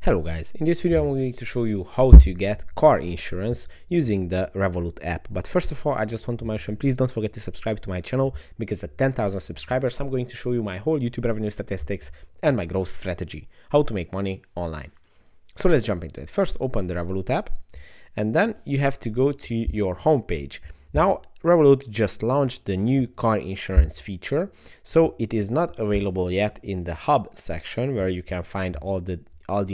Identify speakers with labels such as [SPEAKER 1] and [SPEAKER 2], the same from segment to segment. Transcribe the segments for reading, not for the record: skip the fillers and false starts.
[SPEAKER 1] Hello guys, in this video I'm going to show you how to get car insurance using the Revolut app. But first of all, I just want to mention, please don't forget to subscribe to my channel, because at 10,000 subscribers I'm going to show you my whole YouTube revenue statistics and my growth strategy, how to make money online. So let's jump into it. First, open the Revolut app, and then you have to go to your homepage. Now, Revolut just launched the new car insurance feature, so it is not available yet in the hub section where you can find all the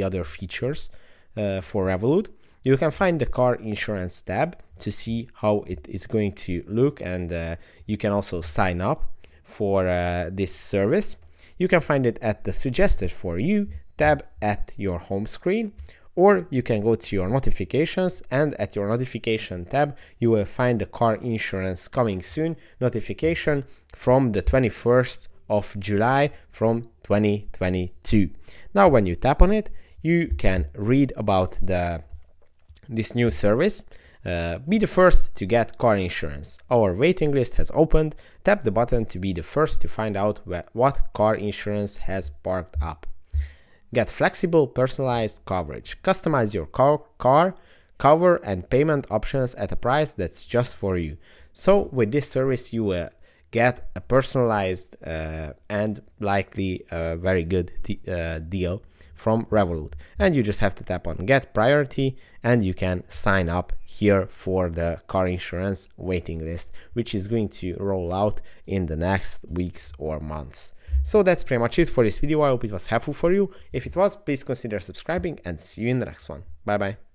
[SPEAKER 1] other features for Revolut. You can find the car insurance tab to see how it is going to look, and you can also sign up for this service. You can find it at the suggested for you tab at your home screen, or you can go to your notifications, and at your notification tab you will find the car insurance coming soon notification from the 21st of July from 2022. Now when you tap on it, you can read about this new service. Be the first to get car insurance. Our waiting list has opened. Tap the button to be the first to find out what car insurance has parked up. Get flexible, personalized coverage. Customize your car cover and payment options at a price that's just for you. So with this service you will get a personalized and likely a very good deal from Revolut, and you just have to tap on get priority and you can sign up here for the car insurance waiting list, which is going to roll out in the next weeks or months. So that's pretty much it for this video. I hope it was helpful for you. If it was, please consider subscribing, and see you in the next one. Bye bye.